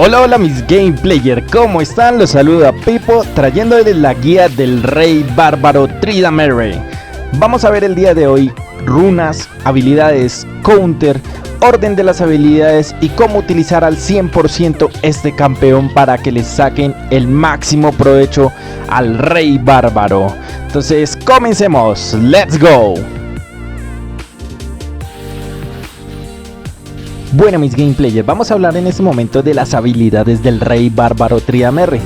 Hola, hola mis game player, ¿cómo están? Los saluda Pipo, trayéndoles la guía del Rey Bárbaro Tryndamere. Vamos a ver el día de hoy runas, habilidades, counter, orden de las habilidades y cómo utilizar al 100% este campeón para que le saquen el máximo provecho al Rey Bárbaro. Entonces comencemos, let's go. Bueno mis game players, vamos a hablar en este momento de las habilidades del Rey Bárbaro Tryndamere.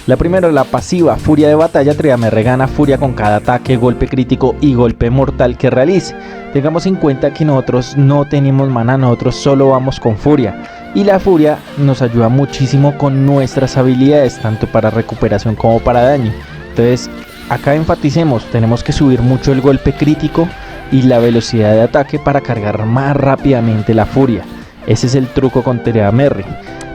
La primera, la pasiva, furia de batalla. Tryndamere gana furia con cada ataque, golpe crítico y golpe mortal que realice. Tengamos en cuenta que nosotros no tenemos mana, nosotros solo vamos con furia. Y la furia nos ayuda muchísimo con nuestras habilidades, tanto para recuperación como para daño. Entonces acá enfaticemos, tenemos que subir mucho el golpe crítico y la velocidad de ataque para cargar más rápidamente la furia. Ese es el truco con Tryndamere.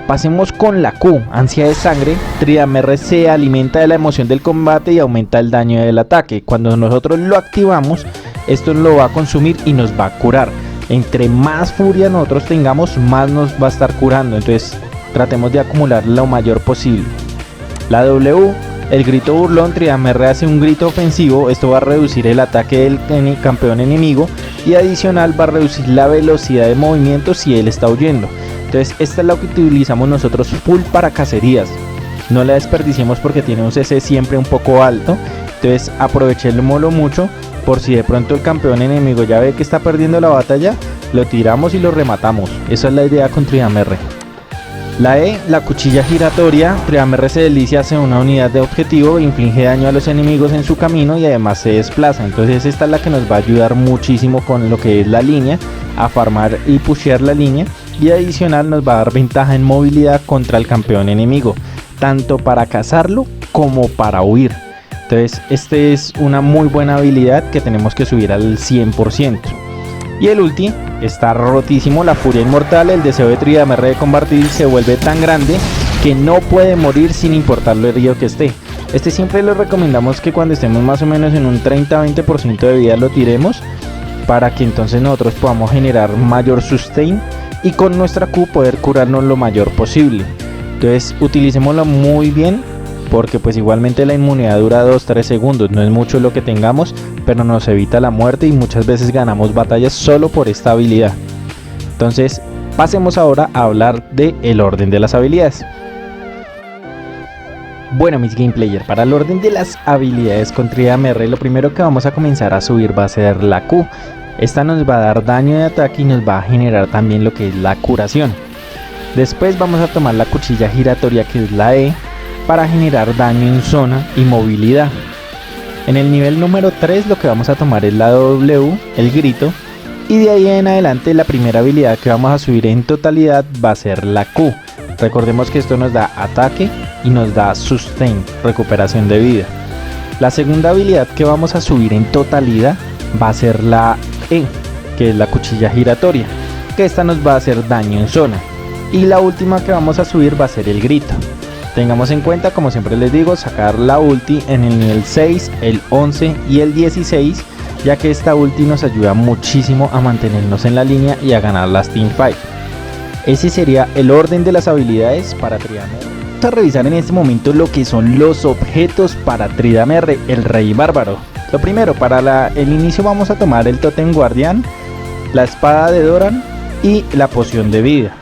Pasemos con la Q, ansia de sangre. Tryndamere se alimenta de la emoción del combate y aumenta el daño del ataque. Cuando nosotros lo activamos, esto lo va a consumir y nos va a curar. Entre más furia nosotros tengamos, más nos va a estar curando. Entonces tratemos de acumular lo mayor posible. La W, el grito burlón. Tryndamere hace un grito ofensivo. Esto va a reducir el ataque del campeón enemigo y adicional va a reducir la velocidad de movimiento si él está huyendo. Entonces esta es la que utilizamos nosotros full para cacerías. No la desperdiciemos porque tiene un CC siempre un poco alto. Entonces aprovechémoslo mucho por si de pronto el campeón enemigo ya ve que está perdiendo la batalla, lo tiramos y lo rematamos. Esa es la idea con Tryndamere. La E, la cuchilla giratoria. Tryndamere se desliza hacia una unidad de objetivo, inflige daño a los enemigos en su camino y además se desplaza. Entonces esta es la que nos va a ayudar muchísimo con lo que es la línea, a farmar y pushear la línea. Y adicional nos va a dar ventaja en movilidad contra el campeón enemigo, tanto para cazarlo como para huir. Entonces este es una muy buena habilidad que tenemos que subir al 100%. Y el ulti está rotísimo, la furia inmortal. El deseo de Tryndamere de combatir se vuelve tan grande que no puede morir sin importar lo herido que esté. Este siempre lo recomendamos que cuando estemos más o menos en un 30-20% de vida lo tiremos, para que entonces nosotros podamos generar mayor sustain y con nuestra Q poder curarnos lo mayor posible. Entonces utilicémoslo muy bien, porque pues igualmente la inmunidad dura 2-3 segundos, no es mucho lo que tengamos, pero nos evita la muerte y muchas veces ganamos batallas solo por esta habilidad. Entonces pasemos ahora a hablar de el orden de las habilidades. Bueno mis game player, para el orden de las habilidades con Tryndamere, lo primero que vamos a comenzar a subir va a ser la Q. Esta nos va a dar daño de ataque y nos va a generar también lo que es la curación. Después vamos a tomar la cuchilla giratoria, que es la E, para generar daño en zona y movilidad. En el nivel número 3 lo que vamos a tomar es la W, el grito, y de ahí en adelante la primera habilidad que vamos a subir en totalidad va a ser la Q. Recordemos que esto nos da ataque y nos da sustain, recuperación de vida. La segunda habilidad que vamos a subir en totalidad va a ser la E, que es la cuchilla giratoria, que esta nos va a hacer daño en zona. Y la última que vamos a subir va a ser el grito. Tengamos en cuenta, como siempre les digo, sacar la ulti en el nivel 6, el 11 y el 16, ya que esta ulti nos ayuda muchísimo a mantenernos en la línea y a ganar las teamfight. Ese sería el orden de las habilidades para Tryndamere. Vamos a revisar en este momento lo que son los objetos para Tryndamere, el Rey Bárbaro. Lo primero, para el inicio vamos a tomar el Totem Guardián, la espada de Doran y la poción de vida.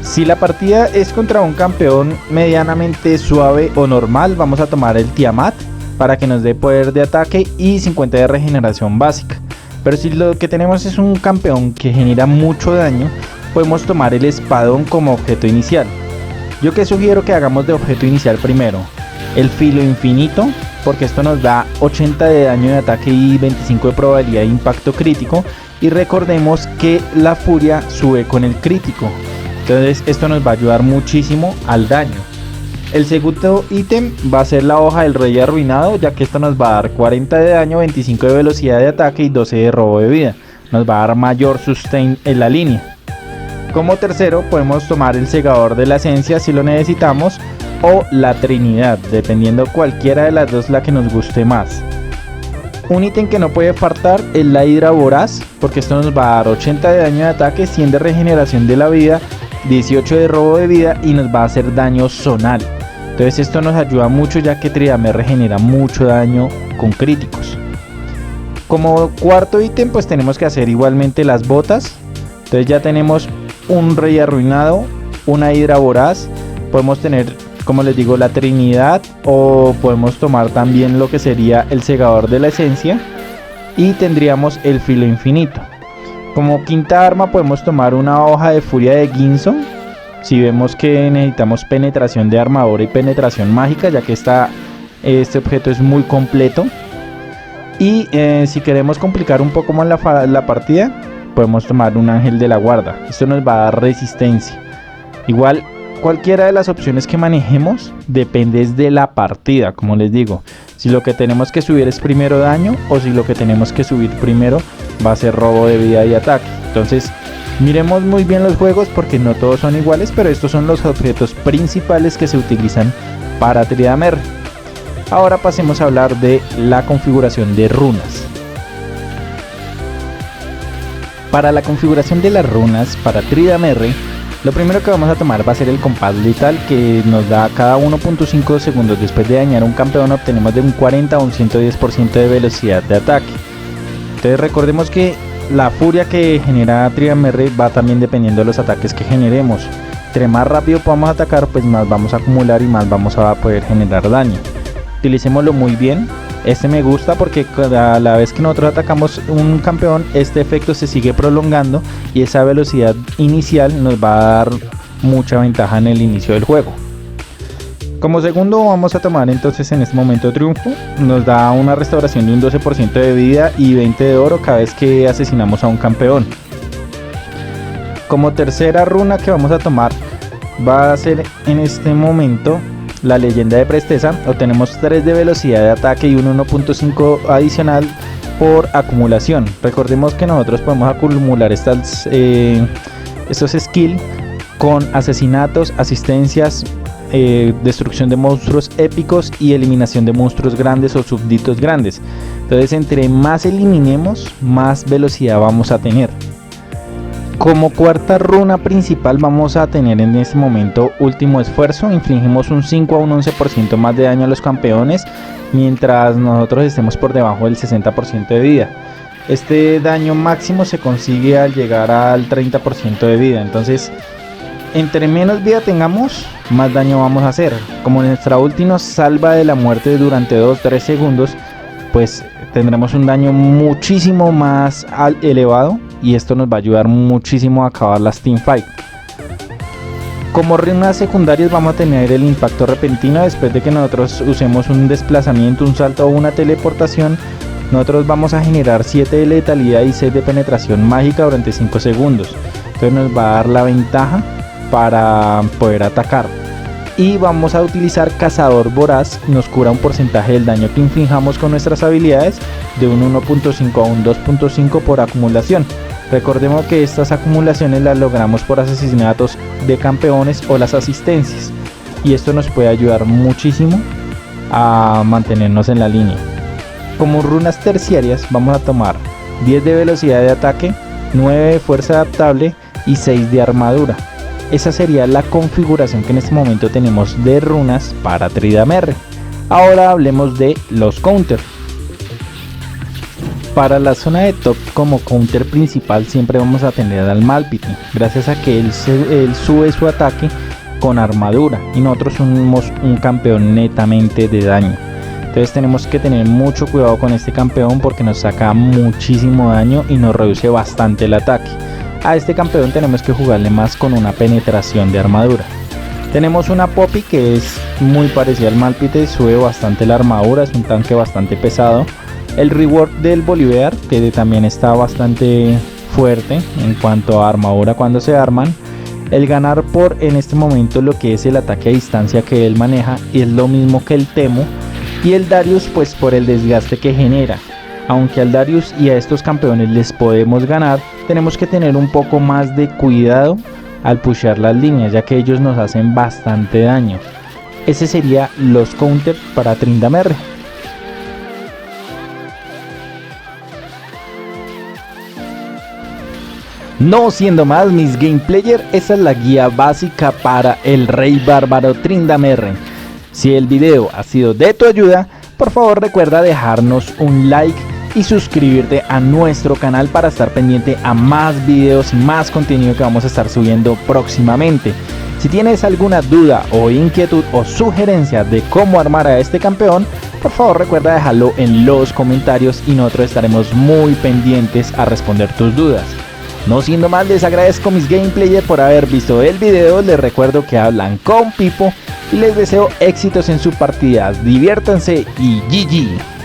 Si la partida es contra un campeón medianamente suave o normal, vamos a tomar el Tiamat para que nos dé poder de ataque y 50 de regeneración básica. Pero si lo que tenemos es un campeón que genera mucho daño, podemos tomar el espadón como objeto inicial. Yo que sugiero que hagamos de objeto inicial primero el filo infinito, porque esto nos da 80 de daño de ataque y 25 de probabilidad de impacto crítico, y recordemos que la furia sube con el crítico, entonces esto nos va a ayudar muchísimo al daño. El segundo ítem va a ser la hoja del rey arruinado, ya que esto nos va a dar 40 de daño, 25 de velocidad de ataque y 12 de robo de vida. Nos va a dar mayor sustain en la línea. Como tercero podemos tomar el segador de la esencia si lo necesitamos, o la Trinidad, dependiendo cualquiera de las dos la que nos guste más. Un ítem que no puede faltar es la hidra voraz, porque esto nos va a dar 80 de daño de ataque, 100 de regeneración de la vida 18 de robo de vida y nos va a hacer daño zonal. Entonces esto nos ayuda mucho, ya que Tryndamere genera mucho daño con críticos. Como cuarto ítem, pues tenemos que hacer igualmente las botas. Entonces ya tenemos un rey arruinado, una hidra voraz, podemos tener, como les digo, la Trinidad, o podemos tomar también lo que sería el segador de la esencia, y tendríamos el filo infinito. Como quinta arma podemos tomar una hoja de furia de Guinson, si vemos que necesitamos penetración de armadura y penetración mágica, ya que este objeto es muy completo. Y si queremos complicar un poco más la partida, podemos tomar un ángel de la guarda. Esto nos va a dar resistencia. Igual, cualquiera de las opciones que manejemos depende de la partida, como les digo. Si lo que tenemos que subir es primero daño, o si lo que tenemos que subir primero va a ser robo de vida y ataque. Entonces miremos muy bien los juegos, porque no todos son iguales, pero estos son los objetos principales que se utilizan para Tryndamere. Ahora pasemos a hablar de la configuración de runas. Para la configuración de las runas para Tryndamere, lo primero que vamos a tomar va a ser el compás letal, que nos da cada 1.5 segundos después de dañar un campeón obtenemos de un 40 a un 110% de velocidad de ataque. Entonces recordemos que la furia que genera Tryndamere va también dependiendo de los ataques que generemos. Entre más rápido podamos atacar, pues más vamos a acumular y más vamos a poder generar daño. Utilicémoslo muy bien. Este me gusta porque cada la vez que nosotros atacamos un campeón, este efecto se sigue prolongando y esa velocidad inicial nos va a dar mucha ventaja en el inicio del juego. Como segundo vamos a tomar entonces en este momento Triunfo. Nos da una restauración de un 12% de vida y 20 de oro cada vez que asesinamos a un campeón. Como tercera runa que vamos a tomar va a ser en este momento la leyenda de presteza. Obtenemos 3 de velocidad de ataque y un 1.5 adicional por acumulación. Recordemos que nosotros podemos acumular estos skills con asesinatos, asistencias, destrucción de monstruos épicos y eliminación de monstruos grandes o súbditos grandes. Entonces entre más eliminemos, más velocidad vamos a tener. Como cuarta runa principal vamos a tener en este momento Último Esfuerzo. Infligimos un 5 a un 11% más de daño a los campeones mientras nosotros estemos por debajo del 60% de vida. Este daño máximo se consigue al llegar al 30% de vida. Entonces entre menos vida tengamos, más daño vamos a hacer. Como nuestra ulti nos salva de la muerte durante 2-3 segundos, pues tendremos un daño muchísimo más elevado, y esto nos va a ayudar muchísimo a acabar las teamfight. Como runas secundarias vamos a tener el impacto repentino. Después de que nosotros usemos un desplazamiento, un salto o una teleportación, nosotros vamos a generar 7 de letalidad y 6 de penetración mágica durante 5 segundos. Entonces nos va a dar la ventaja para poder atacar. Y vamos a utilizar Cazador Voraz. Nos cura un porcentaje del daño que inflijamos con nuestras habilidades de un 1.5 a un 2.5 por acumulación. Recordemos que estas acumulaciones las logramos por asesinatos de campeones o las asistencias, y esto nos puede ayudar muchísimo a mantenernos en la línea. Como runas terciarias vamos a tomar 10 de velocidad de ataque, 9 de fuerza adaptable y 6 de armadura. Esa sería la configuración que en este momento tenemos de runas para Tryndamere. Ahora hablemos de los counters. Para la zona de top, como counter principal siempre vamos a tener al Malphite, gracias a que él sube su ataque con armadura y nosotros somos un campeón netamente de daño. Entonces tenemos que tener mucho cuidado con este campeón porque nos saca muchísimo daño y nos reduce bastante el ataque. A este campeón tenemos que jugarle más con una penetración de armadura. Tenemos una Poppy que es muy parecida al Malphite, sube bastante la armadura, es un tanque bastante pesado. El rework del Bolívar, que también está bastante fuerte en cuanto a armadura cuando se arman. El ganar por en este momento lo que es el ataque a distancia que él maneja, y es lo mismo que el Temo. Y el Darius pues por el desgaste que genera. Aunque al Darius y a estos campeones les podemos ganar, tenemos que tener un poco más de cuidado al pushear las líneas, ya que ellos nos hacen bastante daño. Ese sería los counters para Tryndamere. No siendo más, mis game player, esa es la guía básica para el Rey Bárbaro Tryndamere. Si el video ha sido de tu ayuda, por favor recuerda dejarnos un like y suscribirte a nuestro canal para estar pendiente a más videos y más contenido que vamos a estar subiendo próximamente. Si tienes alguna duda o inquietud o sugerencia de cómo armar a este campeón, por favor recuerda dejarlo en los comentarios y nosotros estaremos muy pendientes a responder tus dudas. No siendo más, les agradezco mis game player por haber visto el video, les recuerdo que hablan con Pipo y les deseo éxitos en sus partidas, diviértanse y GG.